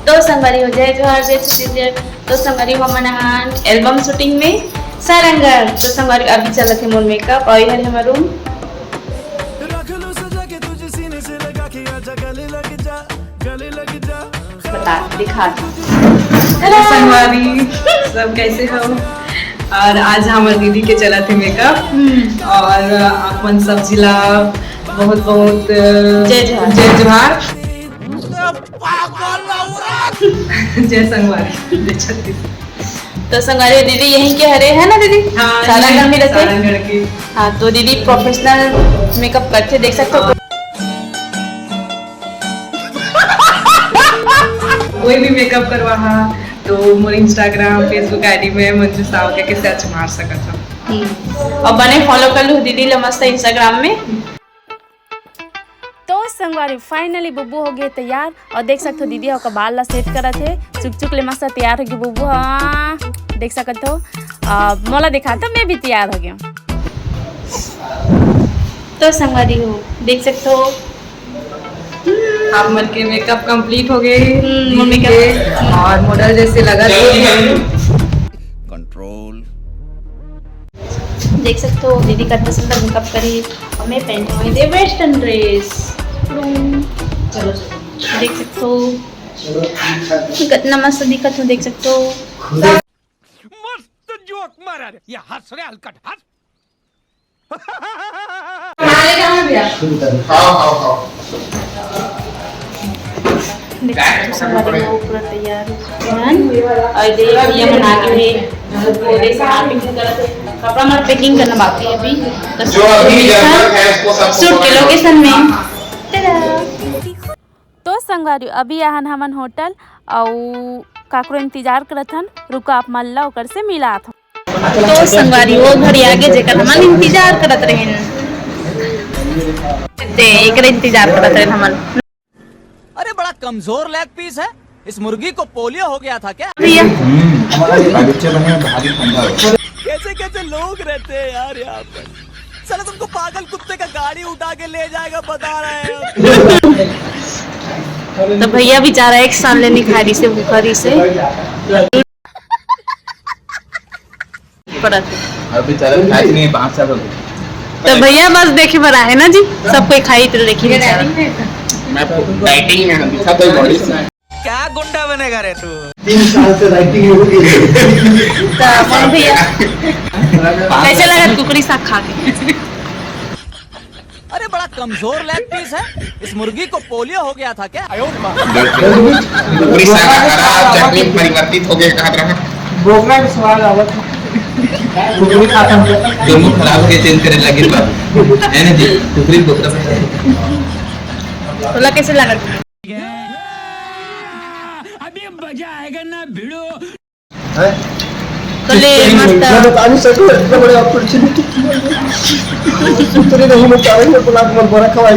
तो संगवारी हो जय जोहार जय छत्तीसगढ़। तो संगवारी हो मनाहान एल्बम शूटिंग में सारंगर। तो संगवारी अभी चलत है मोर मेकअप और हर हमार रूम बता दिखा संगवारी सब कैसे हो। और आज हमारे दीदी के चला थे मेकअप और अपन सब जिला बहुत बहुत जय जोहार जय जोहार जय संगवारी जय छत्तीसगढ़। तो संगवारी दीदी यहीं के हरे है ना दीदी। हाँ सारंगढ़ में रहते सारंगढ़ की। हाँ तो दीदी प्रोफेशनल मेकअप करते देख सकते हो। कोई भी मेकअप करवा तो मोर इंस्टाग्राम फेसबुक आईडी में मंजू सावके के सर्च मार सकत हो। और बने फॉलो कर लो दीदी ला मस्त इंस्टाग्राम में। तो संगवारी फाइनली बुब्बू हो गए तैयार और देख सकते हो दीदी का बाल ला सेट करा थे चुक चुक ले मस्त तैयार हो गई बुब्बू। हाँ देख सकते हो मोला दिखा तो मैं भी तैयार हो गया। तो संगवारी हो देख सकते हो आप मन के मेकअप कंप्लीट हो गए मेकअप और मॉडल जैसे लगा कंट्रोल। देख सकते हो दीदी कितना सुंदर मेकअप करी और मैं पहनी हुई थी वेस्टर्न ड्रेस। चलो देख सकते हो कितना मस्त दिखत हो देख सकते हो। मस्त जोक मारा रे ये हंस रे हलकट हंस। देख सकते हो संगवारी हो पूरा तैयार और देख ये बना के है वो देख पैकिंग करत है कपड़ा हमारा पैकिंग करना बाकी है अभी। तो शूट के लोकेशन में तो संगवारी अभी आहन हमन होटल और काकरो इंतजार करत हन रुका आप मल्ला ओकर से मिला था। तो संगवारी वो घड़ी आगे जेकर हमन इंतजार करत रहेन ते एकरे इंतजार करत रहेन हमन। अरे बड़ा कमजोर लेग पीस है। इस मुर्गी को पोलियो हो गया था क्या? भैया कैसे कैसे लोग रहते हैं यार यहाँ पर। चलो तुमको पागल कुत्ते का गाड़ी उठा के ले जाएगा बता रहे हैं। तो भैया भी जा रहा है एक साल लेने खारी से बुखारी से अभी चल खाई नहीं 5 साल हो गए। तो भैया बस देखे पर आए ना जी सब कोई खाई तो देखिए मैं डाइटिंग में हूं सब कोई बॉडी से क्या गुंडा बनेगा रे तू? 3 साल से डाइटिंग हो गई। तो भैया कैसे लगा कुकड़ी साग खा के? अरे बड़ा कमजोर लेग पीस है। इस मुर्गी को पोलियो हो गया था क्या? पूरी सारा खराब चटनी परिवर्तित हो गया कहां रहा बोगना के स्वाद आवत कुकरी खाता हम दोनों खराब के चेंज करे लगे बा है ना जी कुकरी बोकरा तो लगा कैसे लगा? अभी मजा आएगा ना भिड़ो। तो ले मस्त बता नहीं सकते इतने बड़े अपॉर्चुनिटी तेरे नहीं में चावल में बुला के बोरा खवाई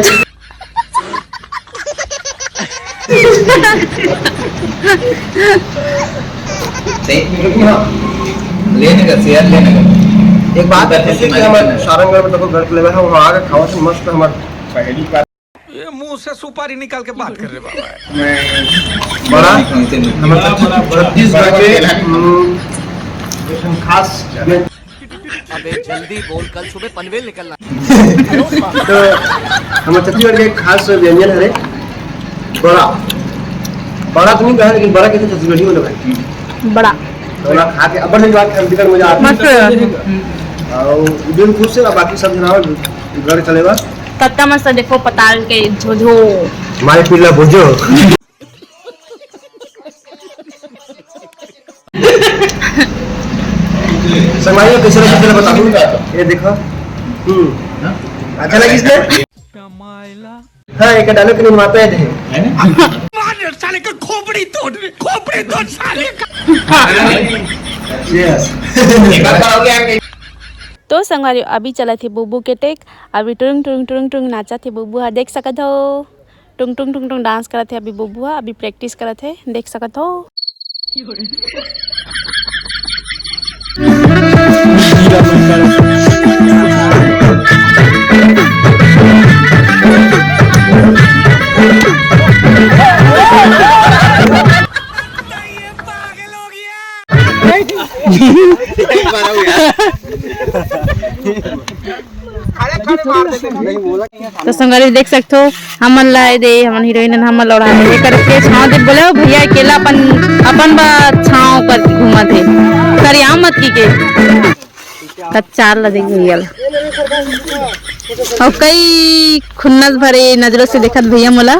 लेने का शेयर लेने का एक बात है कि हमारे सारंगढ़ में तो घर के लेवे है वहां आके खावा से मस्त हमार पहली बार ये मुंह से सुपारी निकाल के बात कर रहे बाबा। बड़ा हमारे छत्तीसगढ़ के खास अबे जल्दी बोल कल सुबह पनवेल निकलना। तो हमारे छत्तीसगढ़ के एक खास व्यंजन है बड़ा बड़ा तो नहीं कहा लेकिन बड़ा कैसे छत्तीसगढ़ी में भाई बड़ा तो ना खा के अबर से बात कर मजा आता मस्त है और दिल खुश है बाकी सब जनावर घर चलेगा कितना मस्त देखो पताल के झोझो हमारे पिल्ला भुजो समाइयो कैसे लगा चलो बता दूंगा ये देखो अच्छा लगी इसमें हाँ एक डालो के निर्माता है साले का खोपड़ी तोड़ साले का। यस तो संगवारी अभी चला थे बुब्बू के टेक अभी टुरुंग टुरुंग टुरुंग टुरुंग नाचा थे बुब्बू हा देख सकत हो टुंग टुंग टुंग टुंग डांस करत थे अभी बुब्बू हा अभी प्रैक्टिस करत थे देख सकत हो। संगरी देख सकते हो हमन ला दे हमन हीरोइन हमन लौड़ा दे करके छाव दे बोले भैया अकेला अपन बा छाव पर घूमत है करिया मत की के चार ला देख भैया और कई खुन्नस भरे नजरों से देखत भैया मोला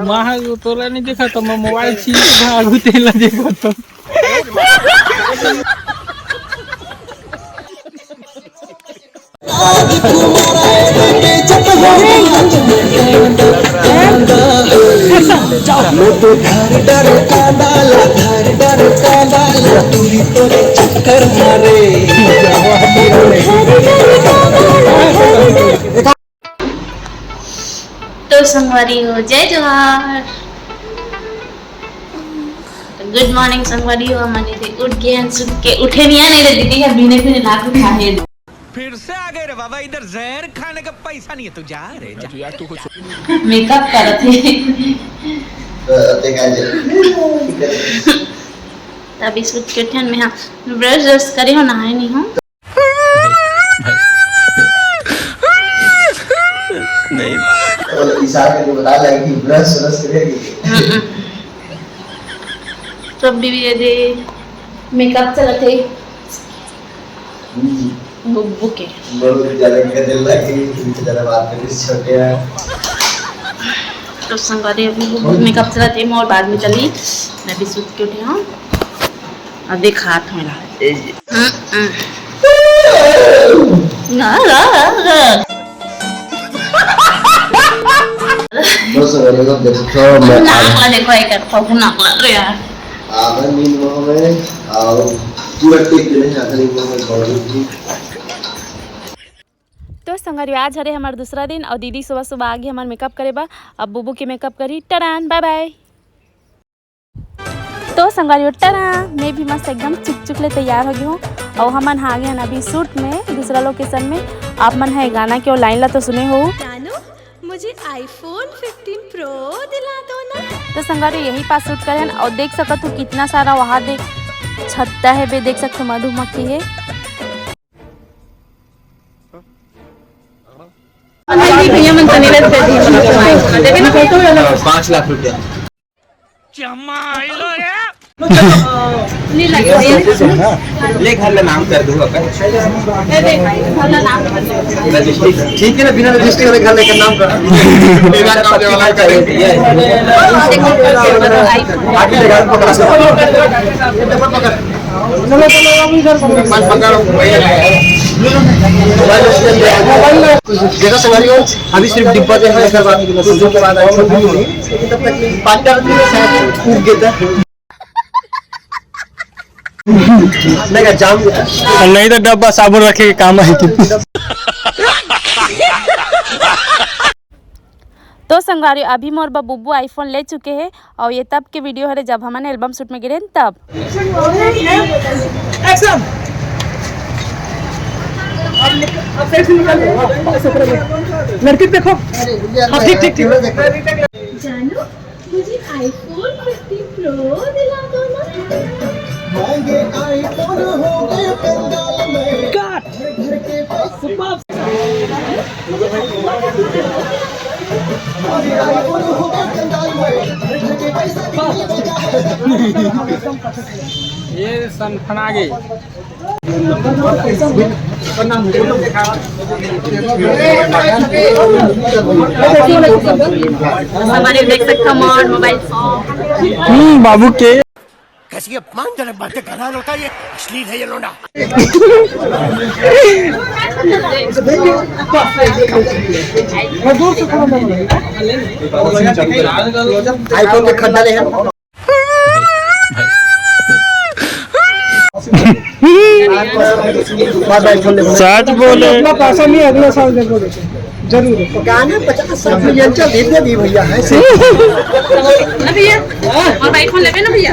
वहाँ तोला नहीं देखा तो मैं मोबाइल छीन के भागू तेला देखा तो तो संगवारी हो जय जोहार गुड मॉर्निंग संगवारी हो हमारे थे उठ गए सुन के उठे नहीं आने रे दीदी का बिने बिने लाख खाए फिर से आ गए रे बाबा, इधर जहर खाने का पैसा नहीं है, तू जा रे जा। मेकअप कर थे तभी सोच के उठे में हाँ ब्रश करे हो नहाए नहीं हो नहीं इशारा करके बता लगा कि ब्रश करेगी तो भी दे मेकअप चला थे बुब्बू के बहुत ज्यादा कर लगी ज्यादा बात करके छोटे हैं तो संगवारी अभी बुब्बू मेकअप चला थे और बाद में चली मैं भी सोच के उठी हाँ अब देख हाथ मेरा नाकला देखो एक फगु नाकला रे यार आवन नींद में और पूरा टेक देने जाता है वो में बॉडी तो संगरी आज हरे हमारा दूसरा दिन और दीदी सुबह सुबह आ गई हमारा मेकअप करे बा अब बुबू के मेकअप करी टरान बाय बाय। तो संगरी टरा मैं भी मस्त एकदम चुक ले तैयार हो गई हूँ और हमन आ गए अभी शूट में दूसरा लोकेशन में। आप मन है गाना के और लाइन ला तो सुने हो मुझे आईफोन 15 प्रो दिला दो ना। तो संगरी यही पास शूट करें और देख सकते हो कितना सारा वहाँ देख छत्ता है बे देख सकते हो मधुमक्खी है। भैया मन 5 लाख रुपया ले घर में नाम कर दूंगा ठीक है ना बिना रजिस्ट्री वाले घर लेकर नाम कर जगह सवारी हो अभी सिर्फ डिब्बा के बाद के बाद तब तक 5 दिन से नहीं जाम नहीं तो डब्बा साबुन रखे के काम है तो संगवारी अभी मोर बुब्बू आईफोन ले चुके हैं और ये तब के वीडियो है जब हमने एल्बम शूट में गिरे तब लड़की देखो ठीक जानू मुझे आईफोन 15 प्रो दिला दो ना। ये सनफना गई हमारे देख सकते हो मोबाइल फोन बाबू के कैसी अपमानजनक बातें कर रहा होता है, ये अश्लील है ये लोना। आईफोन के खड्डा ले सच बोले पैसा नहीं अगले साल देखो जरूर गाने 50 मिलियन चल दे दी भैया है ना भैया और आईफोन लेवे ना भैया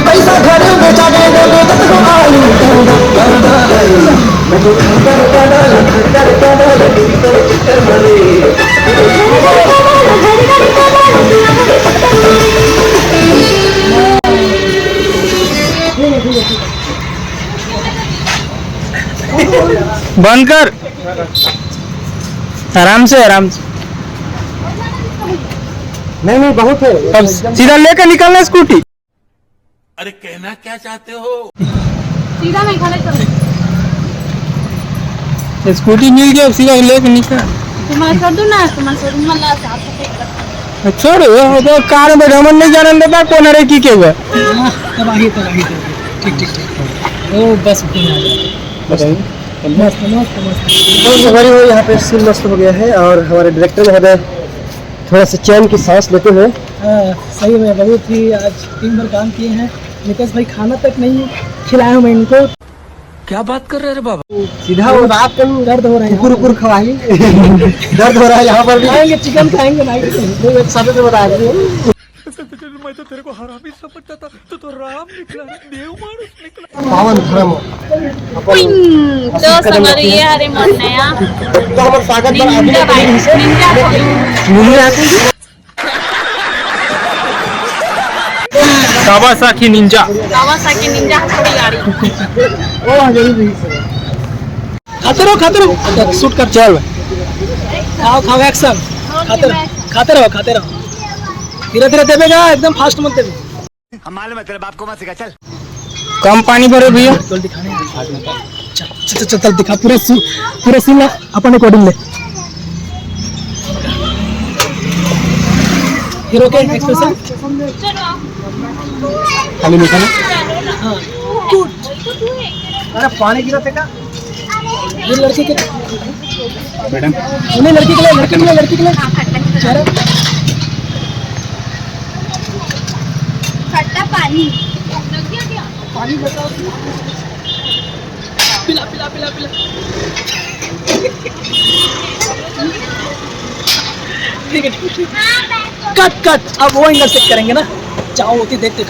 पैसा घर बेचा बंद कर, आराम से आराम से। नहीं बहुत है। अब सीधा लेकर निकलना स्कूटी। अरे कहना क्या चाहते हो? सीधा नहीं खाले चलो। स्कूटी मिल गया, अब सीधा लेकर निकल। तुम्हारे कर दो ना, तुम्हारे शोरूम में ला साफ सफाई कर। छोड़ो, तो कार में हमन नहीं जाने देता कौन है की के हुआ। तब आगे ठीक ठीक ओ बस बताइए। हमारे वो यहाँ पे सीन मस्त हो गया है और हमारे डायरेक्टर महोदय थोड़ा सा चैन की सांस लेते हुए। सही में बहुत ही आज दिन भर काम किए हैं। नितेश भाई खाना तक नहीं खिलाया मैं इनको। क्या बात कर रहे रे बाबा? सीधा वो रात का दर्द हो रहा है, कुकुर खवाई दर्द हो रहा है यहाँ पर भी। खाएंगे चिकन खाएंगे नाइट में साथ में बता रही मैं तो तेरे को हरामी समझता था, तो राम निकला, देव मानुस निकला। पावन धर्म तो संगरी ये हरे मन नया तो हमारे स्वागत पर आदमी निंजा भाई, निंजा भाई। कावासाकी निंजा थोड़ी गाड़ी। ओ जरूर खाते रहो शूट कर। चल खाओ एक्शन। खाते रहो धीरे धीरे देवेगा, एकदम फास्ट मत देवे। हम मालूम है तेरे बाप को मत सिखा। चल कम पानी भरो भैया। चल दिखाने चल दिखा पूरा सीन अपन अकॉर्डिंग ले। हीरो के एक्सप्रेशन खाली मीठा ना। हाँ अरे पानी गिरा का ये लड़की के मैडम, उन्हें लड़की के लिए चेहरा खट्टा पानी बताओ। पिला ठीक है कट अब वो एंगल चेक करेंगे ना। चाहो होती देखते।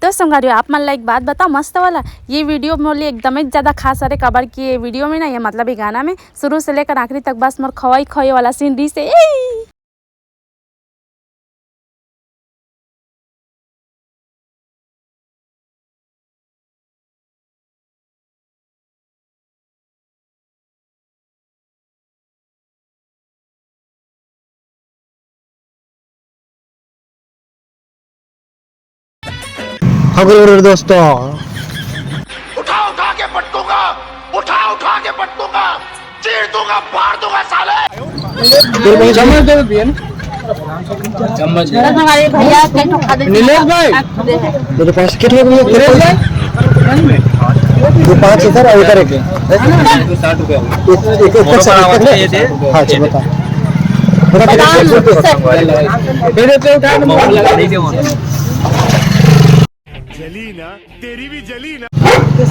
तो संगारियों आप मन ला एक बात बताओ मस्त वाला, ये वीडियो मोली एकदम ज़्यादा खास अरे कबर की ये वीडियो में ना, ये मतलब ये गाना में शुरू से लेकर आखिरी तक बस मोर खवाई वाला सीन री से खबर दोस्तों उठा के पटकूंगा, उठा के पटकूंगा, चीर दूंगा, फाड़ दूंगा साले। चम्मच दे दिए ना, चम्मच है। हमारे भैया के ठोका दे। नीलेश भाई मेरे पास कितने को ये 5 इधर और उधर एक 60 रुपए हाँ जी बता जली ना, तेरी भी जली ना।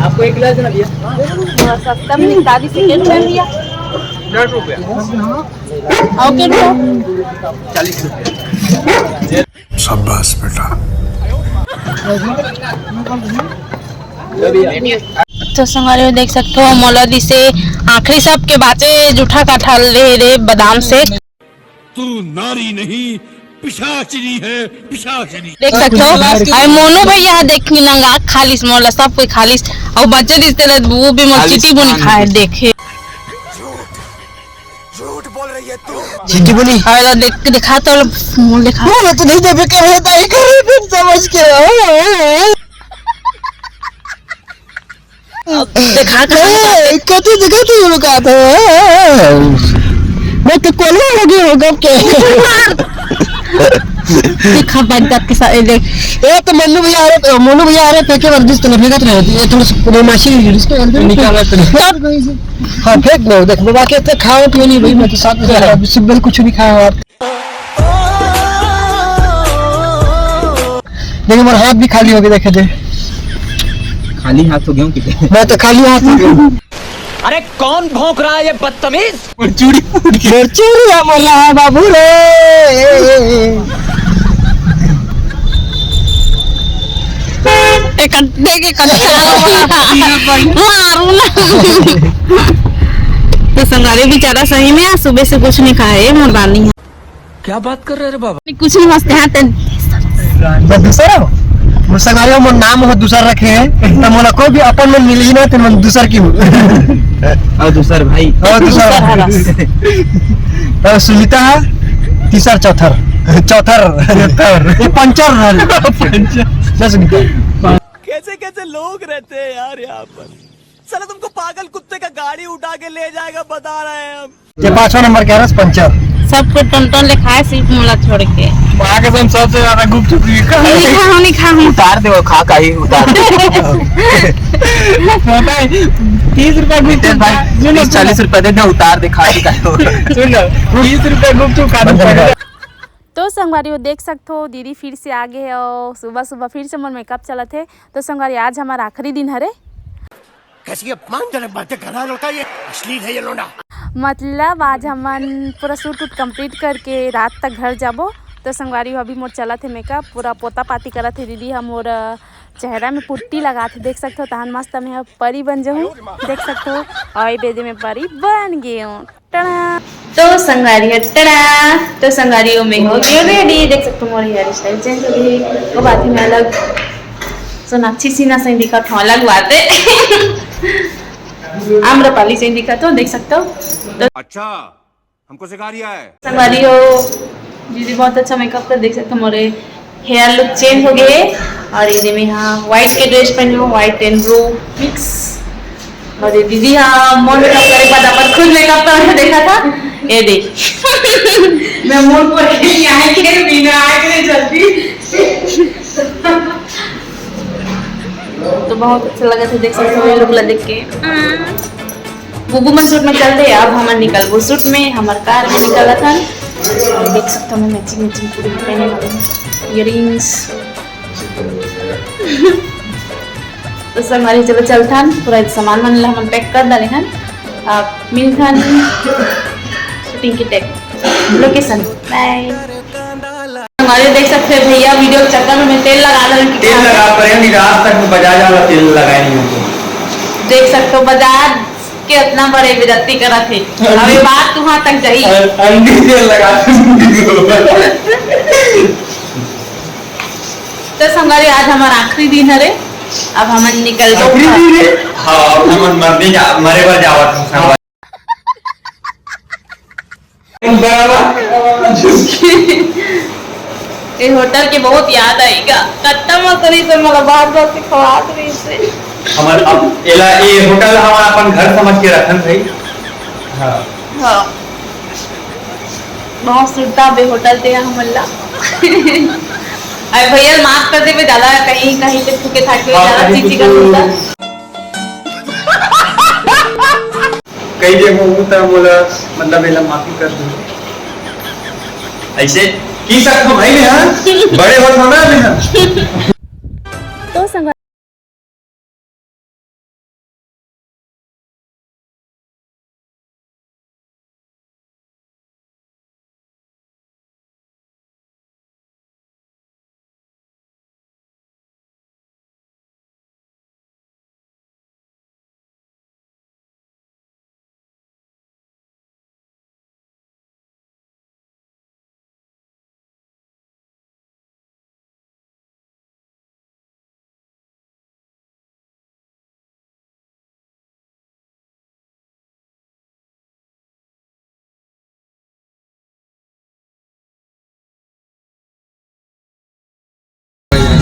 आपको एक गिलास देना भैया। सस्ता में दादी से ले लिया 10 रुपए। ओके 40 रुपए। शाबाश बेटा। तो संगारियों देख सकते हो मौलवी से आखिरी सब के बाचे जूठा काठा ले रे बादाम से। तू नारी नहीं पिशाचनी है, पिशाचनी। देख सकते हो आई मोनू भैया देख नंगा खालिस मोला सब कोई खालिस और बच्चे दिखते रहे वो भी मस्जिदी बुनी खाए देखे। झूठ बोल रही है तू। चिट्ठी बोली आया देख दिखा तो मोल दिखा मैं तो नहीं देवे के होता ही कर समझ के दिखा कति दिखाते हो लोग आते मैं तो कौन लगे होगा के दिखा बात के साथ देख ये तो मन्नू भैया आ रहे फेंके वर्जिश तो नहीं फेंकत रहे ये थोड़ा बदमाशी इसको निकालना तो हाँ फेंक दो देख बाबा के तो खाओ पियो नहीं भाई मैं तो साथ में सिर्फ कुछ नहीं खाया आप देखिए मेरा हाथ भी खाली हो गया देखे थे खाली हाथ हो गया मैं तो खाली हाथ हो गया। अरे कौन भौंक रहा है ये बदतमीज? चूड़ी मल्ला है बाबू रे एक देख एक मारू ना तो संगारी बेचारा सही में सुबह से कुछ नहीं खाए है, मुर्दानी है। क्या बात कर रहे हैं बाबा? कुछ नहीं मस्त है मैं दूसरा हो संगारी मोर नाम हो दूसरा रखे हैं ना मोला कोई भी अपन में मिली ना तो मैं दूसरा की हूँ और दूसर भाई और दूसरा और सुनीता है तीसरा चौथर ये पंचर कैसे कैसे लोग रहते हैं यार यहाँ पर। साला तुमको पागल कुत्ते का गाड़ी उठा के ले जाएगा बता रहे हैं हम। ये 5वां नंबर क्या है पंचर सबको टन लिखा है सिर्फ मोला छोड़ के। आगे तुम सबसे ज्यादा गुपचुप नहीं खा उतार दे खा का ही उतार 30 रुपए भाई 40 रुपए दे उतार दे खा का 20 रुपए गुपचुप खा। तो संगवारी वो देख सकते हो दीदी फिर से आगे है और सुबह सुबह फिर से मन मेकअप चला थे। तो संगवारी आज हमारा आखिरी दिन है रे। कैसी अपमानजनक बातें कर रहा लौटा, ये अश्लील है ये लोंडा। मतलब आज हमन पूरा सूट कंप्लीट करके रात तक घर जाबो। तो संगवारी अभी मोर चला थे मेकअप पूरा पोता पाती करा थे दीदी। हम मोर चेहरा में पुट्टी लगा थे देख सकते हो। तहन मस्त मैं परी बन जाऊँ देख सकते हो। और बेदे में परी बन गई हूँ। तो संगारी टड़ा तो संगारियों में हो गई रेडी देख सकते हो। मोरी हेयर स्टाइल चेंज हो गई वो बात में अलग सोनाक्षी सिन्हा से दिखा था अलग बात है। आम्रपाली से दिखा तो देख सकते हो। तो अच्छा हमको सिखा रिया है संगवारी हो दीदी बहुत अच्छा मेकअप कर देख सकते हो। मोरे हेयर लुक चेंज हो गए और ये में हाँ व्हाइट के ड्रेस पहने हो व्हाइट एंड ब्लू मिक्स। और ये दीदी हाँ मोर मेकअप करे बाद अपन खुद मेकअप करके देखा था ये देख मैं मोर को आए के बिना आए के जल्दी। तो बहुत अच्छा लगा था देख सकते हो ये लोग देख के। बुबू मन सूट में चलते हैं अब हम निकल वो सूट में हमारे कार में निकला था। देख सकते हो मैं मैचिंग पूरी पहने वाली इयरिंग्स। तो सब हमारी चलो चलता पूरा सामान मन हम पैक कर डाले हैं। आप मिलता शूटिंग की टेक लोकेशन बाय। हमारे देख सकते हैं भैया वीडियो के चक्कर में तेल लगा तेल लगा रात तक बजाज वाला तेल लगाए नहीं देख सकते हो बजाज के इतना बड़े बेइज्जती करा थे। अभी बात वहां तक जाई तेल लगा। तो संगवारी आज हमारा आखिरी दिन है रे। अब हम निकल दो हाँ हम मरे पर जावा ये होटल के बहुत याद आएगा कट्टा मकरी से मतलब बाहर से खवा रही से हमार अब एला ये होटल हम अपन घर समझ के रखन भाई। हां हाँ बहुत सुनता बे होटल ते हमला। अरे भैया माफ कर दे पे ज्यादा कहीं कहीं पे थूके थाके ज्यादा चीची कर दूंगा कई जगह होता बोला मतलब एला माफी कर दूं ऐसे की सकते भाई ने हां बड़े हो थोड़ा में। तो संग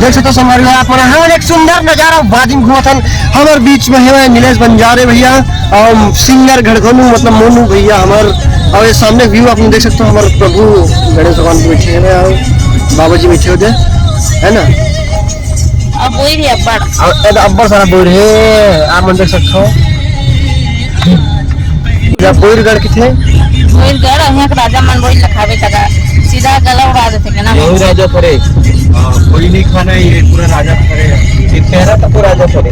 देख सकते हमारे आप हमारे एक सुंदर नजारा बाजिम घूमथन हमारे बीच में है नीलेश बंजारे भैया और सिंगर घड़घनू मतलब मोनू भैया हमारे। और ये सामने व्यू आप देख सकते हो हमारे प्रभु गणेश भगवान बैठे हैं और बाबा जी बैठे होते है ना। अब बोई रे अब्बड़ सारा बोर है आप देख सकते हो। बोरगढ़ के थे बोईगढ़ यहाँ के राजा मन बोई लखावे तका सीधा गला उड़ा देते के ना यही राजा थरे कोई नहीं खाना ये पूरा राजा थरे ये तेरा तो पूरा राजा थरे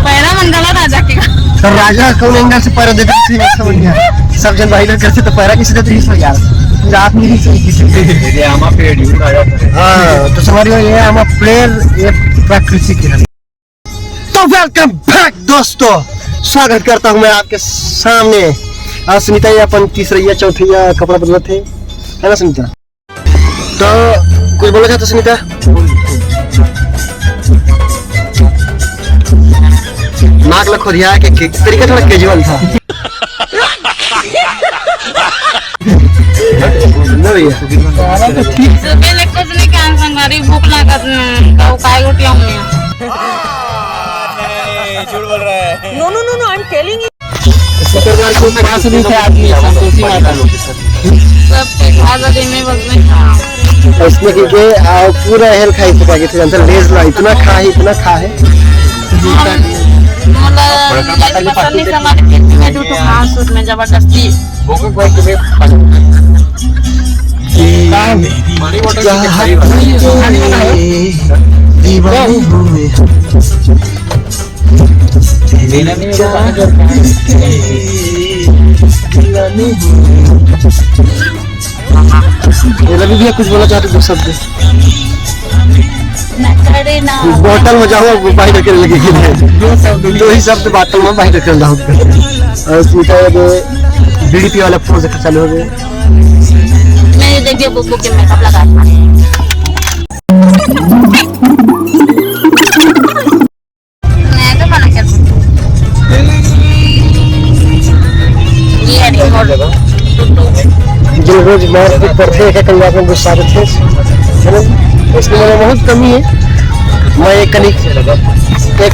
पैरा मन गला राजा के तो राजा कौन एंगल से पैरा देते थे समझ गया सब जन भाई लोग करते तो पैरा किसी देते ही यार रात में ही ये आमा पेड़ यू राजा थरे। हां तो समझिए ये हम प्लेयर ये प्रकृति के। तो वेलकम बैक दोस्तों स्वागत करता हूँ मैं आपके सामने। आज सुनीता ये अपन तीसरा चौथी कपड़ा बदला थे, है ना सुनीता? तो कुछ बोला चाहते सुनीता? नाक लग खोदिया के तरीका थोड़ा कैजुअल था। ना भैया पहले कुछ नहीं क्या संगारी भूख लागत तो काय रोटी हमने झूठ बोल रहा है। No no no no I am telling you. शुक्रवार को पास भी थे आदमी संतोषी माता लोग सब खाजा दे में बस में इसमें क्योंकि पूरा हेल खाई तो पाके थे अंदर लेज ला इतना खा है मतलब पसंद नहीं हमारे पेट में दो तो हाँ सूट में जबरदस्ती बोको कोई के पानी बोतल की खरी दीवानी हुए लेना नहीं होगा रवि भैया कुछ बोला चाहते दो शब्द? अरे ना बोतल में जाओ बाहर रखे लगे दो ही शब्द बोतल में बाहर रखे जाओ। और सीधा बीडीपी वाला फोन से चालू हो गया। मैंने देखिए बुब्बू के मेकअप लगा मैं तो मना कर ये रिमोट जो रोज मार्केट पर थे कल आप लोग गुस्सा थे इसमें मैंने बहुत कमी है। मैं एक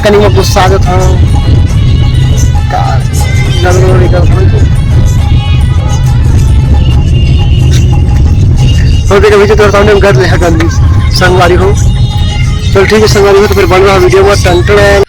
कनी में गुस्सा था तो देखा वीडियो तो सामने घर देखा गांधी संगवारी हो। चल ठीक है संगवारी हो तो फिर बन रहा वीडियो में टंटन।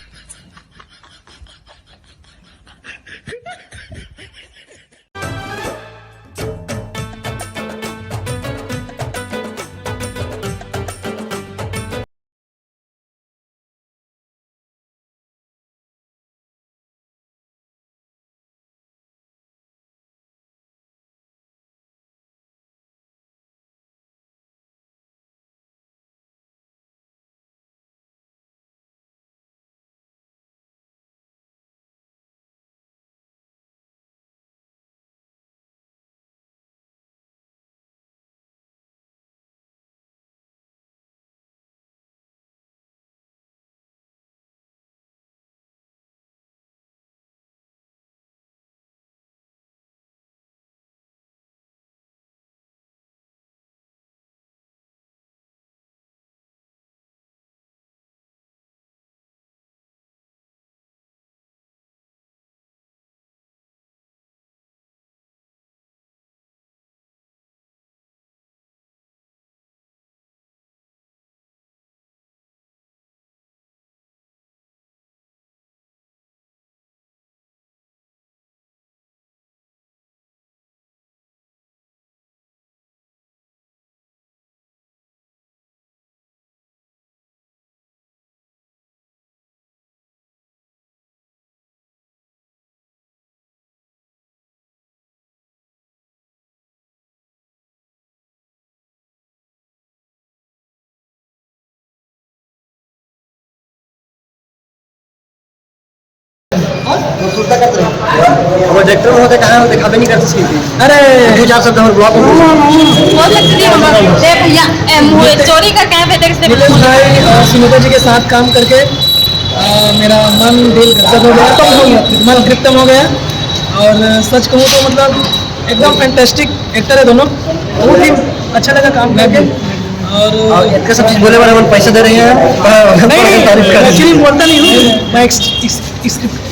प्रोजेक्टर में होते कहाँ होते खाते नहीं करते सीखते। अरे दो चार शब्द हमारे ब्लॉग में बोल सकती हूँ देख भैया मुझे चोरी का क्या है देख मिलिंद भाई और सुनीता जी के साथ काम करके मेरा मन दिल गदगद हो गया, मन तृप्तम हो गया। और सच कहूँ तो मतलब एकदम फैंटास्टिक एक्टर है दोनों, बहुत ही अच्छा लगा काम करके। और इनका सब चीज बोले वाले मन पैसे दे रहे हैं। एक्चुअली बोलता नहीं हूँ मैं,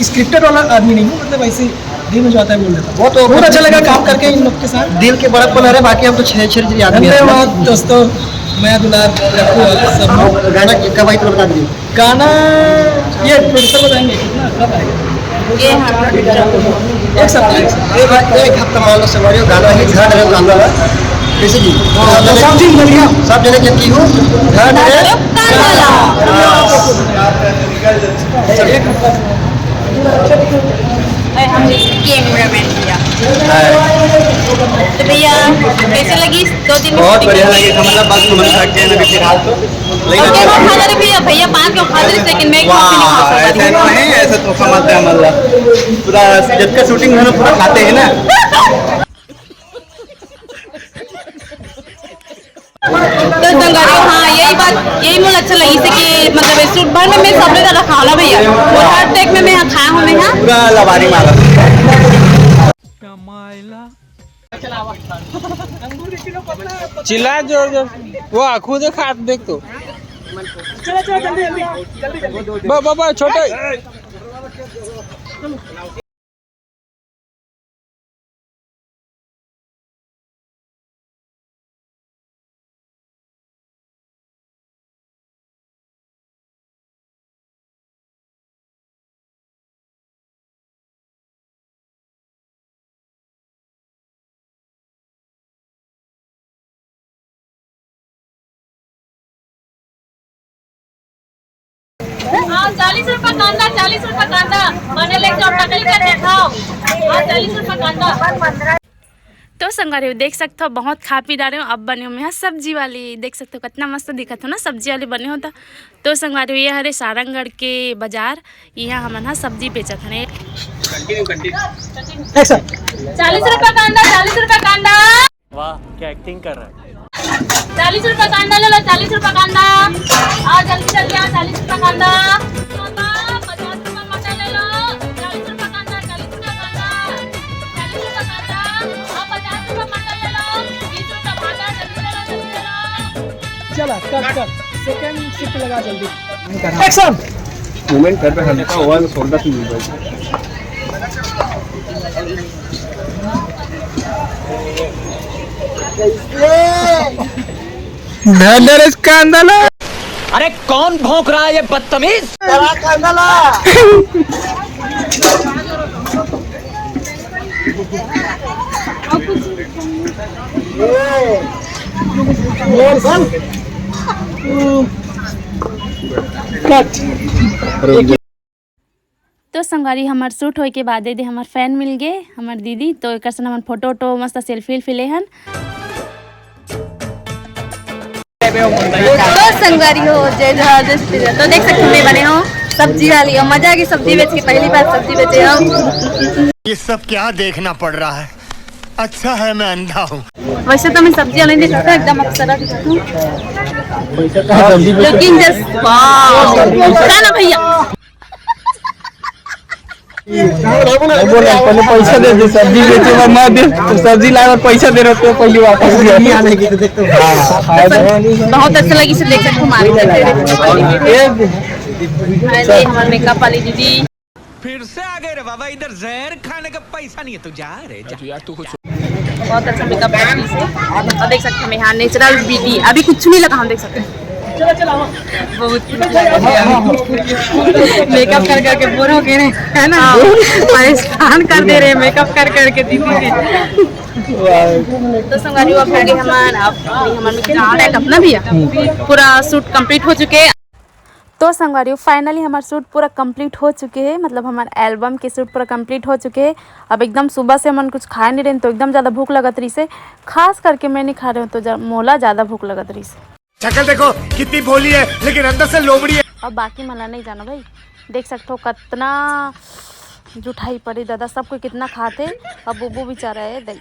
स्क्रिप्टेड वाला आदमी नहीं हूँ, मतलब ऐसे दिल में जो आता है बोल देता। बहुत अच्छा लगा काम करके इन लोग के साथ, दिल के बड़ा पन रहे। बाकी हम तो छह आदमी हैं। दोस्तों मैं दुलार सब गाना कब आई तो बता दीजिए। गाना ये प्रोड्यूसर बताएंगे कितना कब आएगा? एक हफ्ता मान लो सवारियों गाना ही घर है गाना कैसे जी सब जने जन की हो घर है। और हम कैमरामैन भैया। तो भैया कैसे लगी 2 दिन में? बहुत बढ़िया लगी, मतलब बस समझ सकते हैं अभी फिलहाल तो। लेकिन क्या खा रहे भैया? भैया 5 क्यों खा रहे? लेकिन मैं कॉफी नहीं खा ऐसे सकता। नहीं, ऐसे तो कमाते हैं मतलब पूरा जब का शूटिंग है ना पूरा खाते हैं ना। तो संगारी हाँ यही मुझे अच्छा लगी से कि मतलब सूट भर में मैं सबसे ज़्यादा खाना भैया और हर टेक में मैं यहाँ खाया हूँ मैं यहाँ पूरा लवारी मारा। चिल्ला जोर जोर, वो खुद खा देख तो। बाबा छोटे हाँ 40 रुपये कांदा, 40 रुपये कांदा मैंने लेके और टकली कर दिखाओ। हाँ 40 रुपये कांदा। तो संगारी देख सकते हो बहुत खा पी डाले हो। अब बने हो यहाँ सब्जी वाली, देख सकते हो कितना मस्त दिखत हो ना, सब्जी वाले बने होता। तो संगारी ये हरे सारंगगढ़ के बाजार, यहाँ हम ना सब्जी बेचत है। 40 रुपये कांदा, 40 रुपये कांदा। वाह क्या एक्टिंग कर रहा है। 40 रुपये कांदा ले लो, 40 रुपये कांदा। आ जल्दी जल्दी आ 40 रुपये कांदा। 50 रुपये मटर ले लो, 40 रुपये कांदा, 40 रुपये कांदा, 40 रुपये कांदा। आ 50 रुपये मटर ले लो, 20 रुपये टमाटर, जल्दी ले लो, जल्दी ले लो। चला कर सेकंड शिफ्ट लगा जल्दी। एक्शन मूवमेंट कर रहे हैं का ओवर सोल्डर से मिल रहा है। कांदा। अरे कौन भौंक रहा है ये बदतमीज। तो संगारी हमार शूट होए के बाद दे हमार फैन मिल गए हमार दीदी, तो एक हमार फोटो वोटो मस्त सेल्फी ले हन। तो संगवारी हो जय जबरदस्ती तो देख सकते हैं बने हो सब्जी वाली और मजा की सब्जी बेच के पहली बार सब्जी बेचे हम। ये सब क्या देखना पड़ रहा है। अच्छा है मैं अंधा हूँ। वैसे तो मैं सब्जी वाली नहीं खाता, एकदम अक्सर लेकिन जस्ट ना भैया पहले पैसा दे दे, सब्जी बेचे और मत दे, सब्जी लाए और पैसा दे रहे हो पहले वापस नहीं आने की। बहुत अच्छा लगी से देख सकते हमारे हमारे मेकअप वाली दीदी फिर से आ गए रे बाबा, इधर जहर खाने का पैसा नहीं है, तू जा रे जा। यार तू कुछ बहुत अच्छा मेकअप वाली से और देख सकते हैं यहाँ नेचुरल ब्यूटी, अभी कुछ नहीं लगा हम देख सकते हैं। बहुत मेकअप कर करके बोर हो गए है ना, परेशान कर दे रहे मेकअप कर करके दीदी। तो संगारी अब हो गए हमारा अपना भी पूरा शूट कंप्लीट हो चुके हैं। तो संगवारी फाइनली हमारा शूट पूरा कंप्लीट हो चुके हैं, मतलब हमारे एल्बम के शूट पूरा कंप्लीट हो चुके हैं। अब एकदम सुबह से मन कुछ खाए नहीं रहे तो एकदम ज़्यादा भूख लगत रही से, खास करके मैं नहीं खा रही हूँ तो मोला ज़्यादा भूख लगत रही से। शक्ल देखो कितनी भोली है लेकिन अंदर से लोमड़ी है। अब बाकी मला नहीं जाना भाई, देख सकते हो कितना जुठाई पड़ी दादा, सबको कितना खाते। अब बुबू बेचारा है दई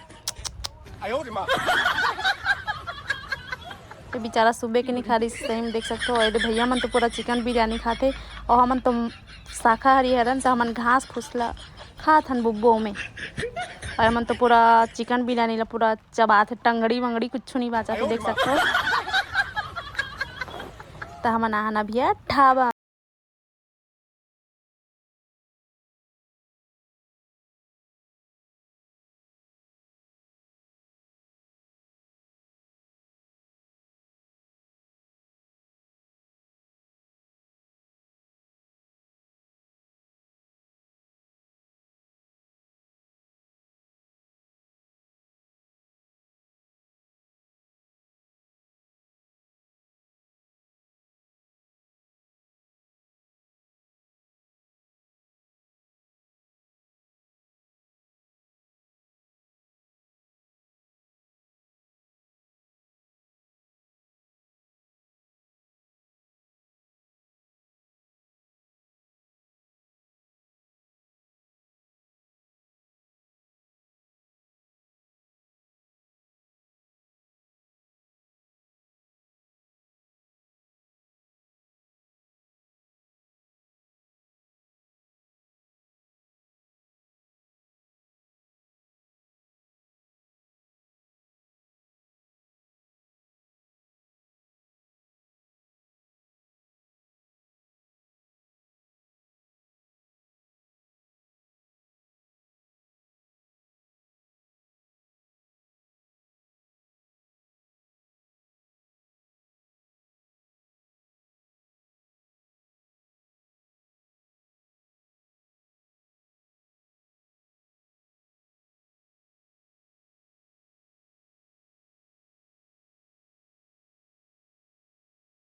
तो बेचारा सुबह के नहीं खा रही सही में देख सकते हो। भैया मन तो पूरा चिकन बिरयानी खाते और हमन तो शाकाहारी हरन तो हमन घास फुसला खात हन बुब्बो में, और हमन तो पूरा चिकन बिरयानी ला पूरा चबाते, टंगड़ी वंगड़ी कुछ नहीं बाचा देख सकते हो। तो हमन आना भैया ढाबा।